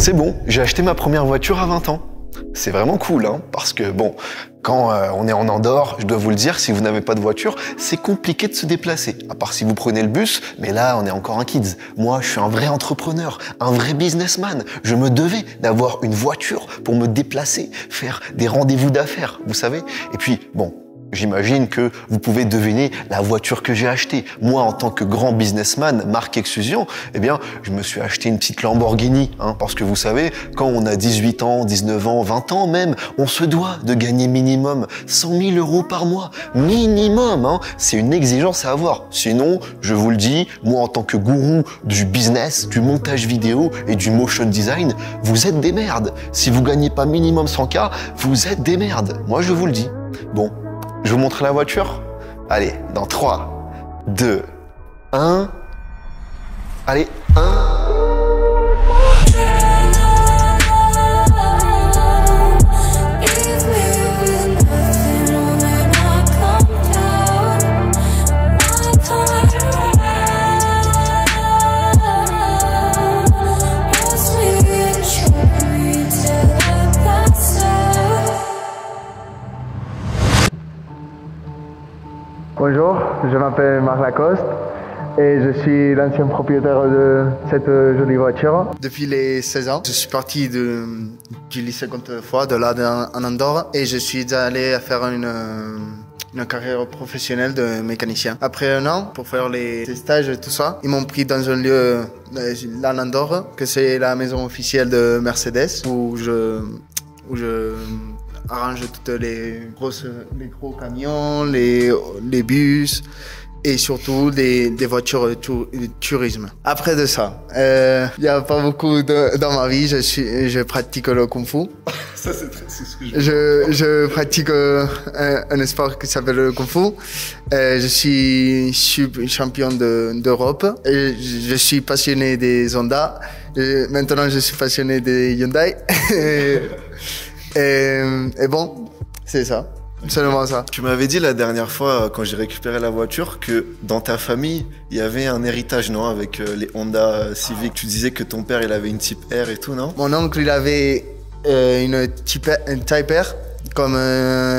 C'est bon, j'ai acheté ma première voiture à 20 ans. C'est vraiment cool, hein, parce que bon, quand on est en Andorre, je dois vous le dire, si vous n'avez pas de voiture, c'est compliqué de se déplacer. À part si vous prenez le bus, mais là, on est encore un kids. Moi, je suis un vrai entrepreneur, un vrai businessman. Je me devais d'avoir une voiture pour me déplacer, faire des rendez-vous d'affaires, vous savez. Et puis, bon, j'imagine que vous pouvez deviner la voiture que j'ai achetée. Moi, en tant que grand businessman, marque Exusion, eh bien, je me suis acheté une petite Lamborghini, hein, parce que vous savez, quand on a 18 ans, 19 ans, 20 ans même, on se doit de gagner minimum 100 000 euros par mois. Minimum, hein. C'est une exigence à avoir. Sinon, je vous le dis, moi, en tant que gourou du business, du montage vidéo et du motion design, vous êtes des merdes. Si vous gagnez pas minimum 100K, vous êtes des merdes. Moi, je vous le dis. Bon. Je vous montre la voiture? Allez, dans 3, 2, 1. Allez, 1. Bonjour, je m'appelle Marc Lacoste et je suis l'ancien propriétaire de cette jolie voiture. Depuis les 16 ans, je suis parti du lycée Contefoy, de là en Andorre, et je suis allé faire une carrière professionnelle de mécanicien. Après un an, pour faire les stages et tout ça, ils m'ont pris dans un lieu là en Andorre, que c'est la maison officielle de Mercedes, où je arrange toutes les gros camions, les bus et surtout des voitures de tourisme. Après de ça, il n'y a pas beaucoup dans ma vie. Je pratique le Kung Fu. Ça, c'est ce que je pratique un sport qui s'appelle le Kung Fu. Je suis champion d'Europe. Et je suis passionné des Honda. Et maintenant, je suis passionné des Hyundai. Et bon, c'est ça, seulement ça. Tu m'avais dit la dernière fois, quand j'ai récupéré la voiture, que dans ta famille, il y avait un héritage, non, avec les Honda Civic. Tu disais que ton père, il avait une Type R et tout, non? Mon oncle, il avait une Type R, comme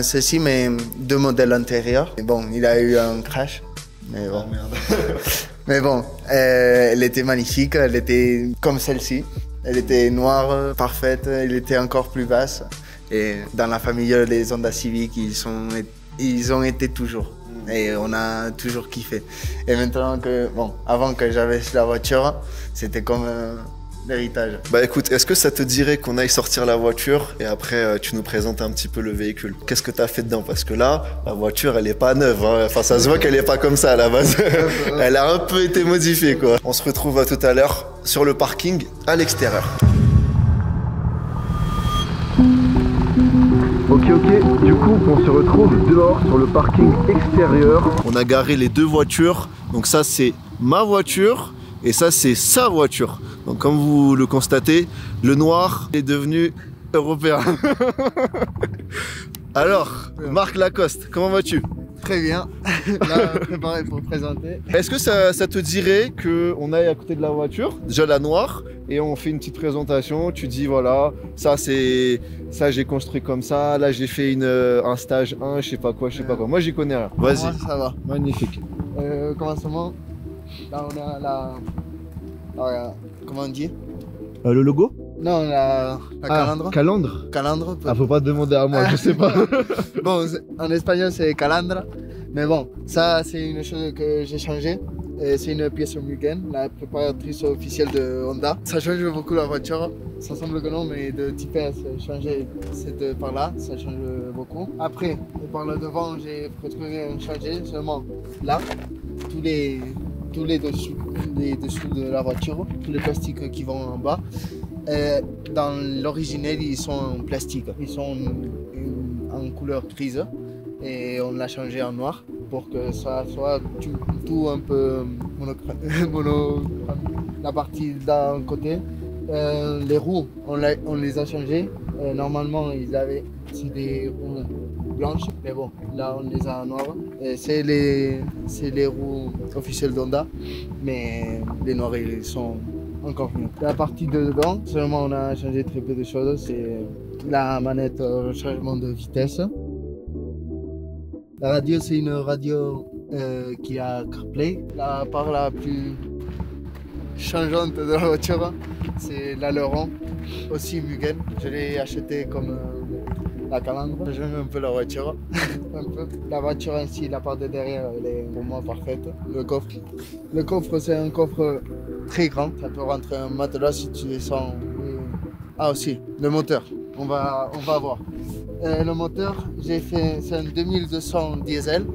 ceci, mais 2 modèles antérieurs. Et bon, il a eu un crash. Mais bon, oh, merde. Mais bon, elle était magnifique, elle était comme celle-ci. Elle était noire, parfaite, elle était encore plus basse. Et dans la famille, les Honda Civic, ils ont été toujours. Et on a toujours kiffé. Et maintenant avant que j'avais la voiture, c'était comme l'héritage. Bah écoute, est-ce que ça te dirait qu'on aille sortir la voiture et après tu nous présentes un petit peu le véhicule? Qu'est-ce que tu as fait dedans? Parce que là, la voiture, elle est pas neuve, hein. Enfin, ça se voit qu'elle est pas comme ça à la base. Elle a un peu été modifiée, quoi. On se retrouve à tout à l'heure sur le parking à l'extérieur. Ok, du coup on se retrouve dehors sur le parking extérieur. On a garé les 2 voitures, donc ça c'est ma voiture et ça c'est sa voiture. Donc comme vous le constatez, le noir est devenu européen. Alors, Marc Lacoste, comment vas-tu? Très bien, là préparé pour présenter. Est-ce que ça te dirait qu'on aille à côté de la voiture, déjà la noire, et on fait une petite présentation, tu dis voilà, ça j'ai construit comme ça, là j'ai fait un stage 1, je sais pas quoi. Moi j'y connais rien. Vas-y. Moi, ça va. Magnifique. Commencement, là on a comment on dit? Le logo? Non, la calandre. Calandre? Calandre. Ah, faut pas demander à moi, je sais pas. Bon, en espagnol c'est calandre, mais bon, ça c'est une chose que j'ai changé. C'est une pièce Mugen, la préparatrice officielle de Honda. Ça change beaucoup la voiture, ça semble que non, mais de type S, changer cette par là, ça change beaucoup. Après, par le devant, j'ai presque rien changé, seulement là, tous les dessous de la voiture, tous les plastiques qui vont en bas. Dans l'originel, ils sont en plastique, ils sont en couleur grise et on l'a changé en noir pour que ça soit tout un peu la partie d'un côté. Les roues, on les a changées. Normalement, c'est des roues blanches, mais bon, là on les a noires. C'est les roues officielles d'Honda, mais les noirs ils sont encore mieux. La partie de devant, seulement on a changé très peu de choses, c'est la manette changement de vitesse. La radio, c'est une radio qui a CarPlay. La part la plus changeante de la voiture, c'est l'aileron, aussi Mugen. Je l'ai acheté comme la calandre. J'aime un peu la voiture. Un peu. La voiture ainsi, la part de derrière, elle est pour moi parfaite. Le coffre, c'est un coffre très grand. Ça peut rentrer un matelas si tu descends. Ah aussi, le moteur. On va voir. Le moteur, j'ai fait, c'est un 2200 diesel.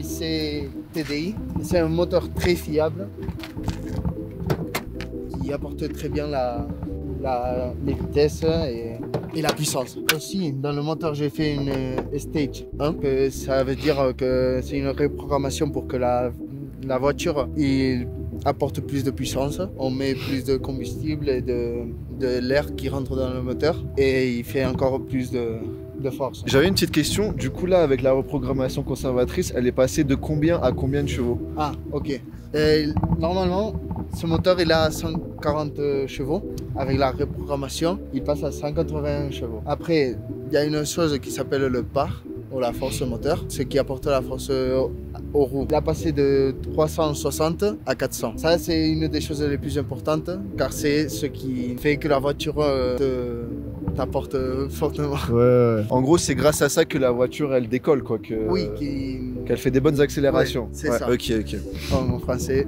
C'est TDI. C'est un moteur très fiable qui apporte très bien les vitesses et la puissance. Aussi, dans le moteur, j'ai fait une Stage 1, que ça veut dire que c'est une reprogrammation pour que la voiture apporte plus de puissance. On met plus de combustible et de l'air qui rentre dans le moteur et il fait encore plus de force. J'avais une petite question, du coup là avec la reprogrammation conservatrice, elle est passée de combien à combien de chevaux? Ah, ok. Normalement, ce moteur il a 140 chevaux. Avec la reprogrammation, il passe à 180 chevaux. Après, il y a une chose qui s'appelle le par ou la force moteur, ce qui apporte la force aux roues. Il a passé de 360 à 400. Ça, c'est une des choses les plus importantes car c'est ce qui fait que la voiture t'apporte fortement. Ouais. En gros, c'est grâce à ça que la voiture elle décolle quoi. Oui, qu'elle fait des bonnes accélérations. Ouais, c'est ça. Ok. En mon français.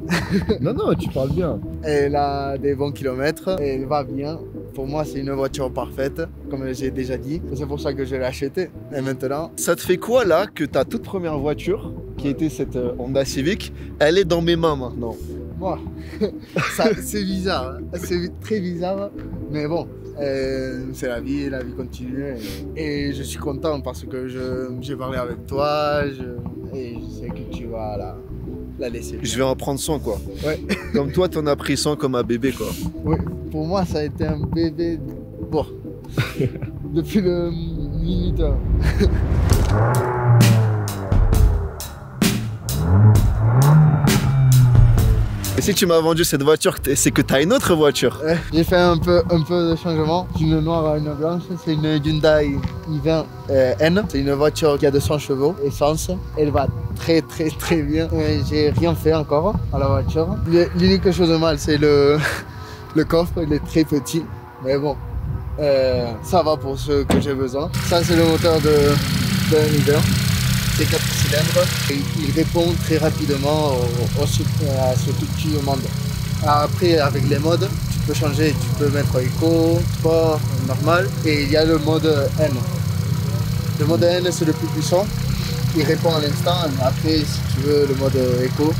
non, tu parles bien. Elle a des bons kilomètres, elle va bien. Pour moi, c'est une voiture parfaite, comme j'ai déjà dit. C'est pour ça que je l'ai achetée. Et maintenant... Ça te fait quoi là que ta toute première voiture, qui était cette Honda Civic, elle est dans mes mains maintenant? Moi, c'est bizarre. Hein. C'est très bizarre. Mais bon, c'est la vie continue. Et je suis content parce que j'ai parlé avec toi et je sais que tu vas la laisser. Je vais en prendre soin quoi. Ouais. Comme toi, t'en as pris soin comme un bébé quoi. Oui, pour moi, ça a été un bébé. Bon, depuis le minute 1. Et si tu m'as vendu cette voiture, c'est que tu as une autre voiture. J'ai fait un peu de changement, d'une noire à une blanche. C'est une Hyundai i20 N. C'est une voiture qui a 200 chevaux, essence. Elle va très bien. J'ai rien fait encore à la voiture. L'unique chose de mal, c'est le coffre, il est très petit. Mais bon, ça va pour ce que j'ai besoin. Ça, c'est le moteur de i20. C'est 4 cylindres et il répond très rapidement à ce que tu demandes. Après, avec les modes, tu peux changer, tu peux mettre éco, sport, normal et il y a le mode N. Le mode N, c'est le plus puissant, il répond à l'instant. Après, si tu veux le mode éco,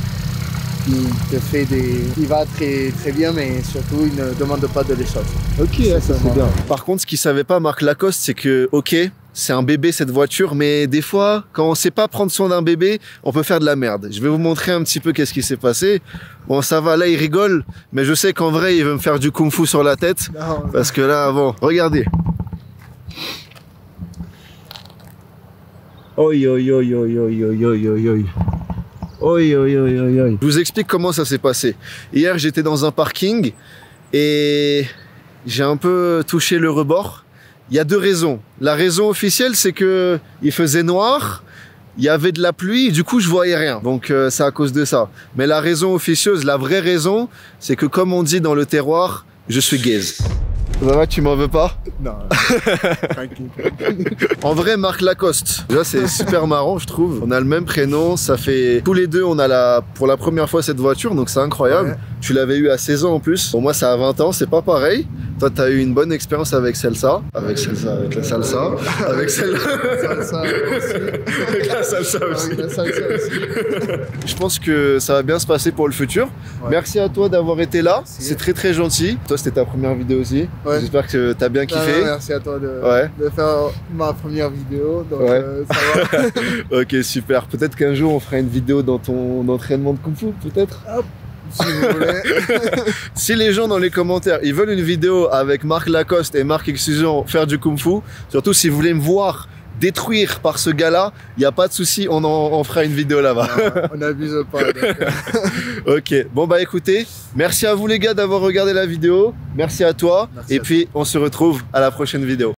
il va très bien, mais surtout il ne demande pas de l'essence. Ok, ça c'est bien. Par contre, ce qu'il savait pas Marc Lacoste, c'est que ok, c'est un bébé cette voiture, mais des fois, quand on sait pas prendre soin d'un bébé, on peut faire de la merde. Je vais vous montrer un petit peu qu'est-ce qui s'est passé. Bon, ça va, là il rigole, mais je sais qu'en vrai il veut me faire du kung-fu sur la tête, parce que là, bon, regardez. Oi. Je vous explique comment ça s'est passé. Hier, j'étais dans un parking et j'ai un peu touché le rebord. Il y a deux raisons. La raison officielle, c'est que il faisait noir, il y avait de la pluie, du coup, je voyais rien. Donc, c'est à cause de ça. Mais la raison officieuse, la vraie raison, c'est que comme on dit dans le terroir, je suis gaze. Ça va, tu m'en veux pas? Non, tranquille. En vrai, Marc Lacoste. Déjà, c'est super marrant, je trouve. On a le même prénom, ça fait... Tous les deux, on a pour la première fois cette voiture, donc c'est incroyable. Ouais. Tu l'avais eu à 16 ans en plus. Bon, moi, c'est à 20 ans, c'est pas pareil. Toi, t'as eu une bonne expérience avec celle-là. Avec la salsa. Avec celle-là. Salsa aussi. Avec la salsa aussi. Avec la salsa aussi. Je pense que ça va bien se passer pour le futur. Ouais. Merci à toi d'avoir été là. C'est très gentil. Toi, c'était ta première vidéo aussi. Ouais. J'espère que t'as bien kiffé. Merci à toi de faire ma première vidéo. Donc, ça va. Ok, super. Peut-être qu'un jour, on fera une vidéo dans ton entraînement de Kung Fu, peut-être. Si vous voulez. Si les gens dans les commentaires, ils veulent une vidéo avec Marc Lacoste et Marc Excision faire du Kung Fu, surtout si vous voulez me voir détruire par ce gars-là, il n'y a pas de souci, on fera une vidéo là-bas. On n'abuse pas. Ok, bon bah écoutez, merci à vous les gars d'avoir regardé la vidéo, merci à toi, Merci et à puis on se retrouve à la prochaine vidéo.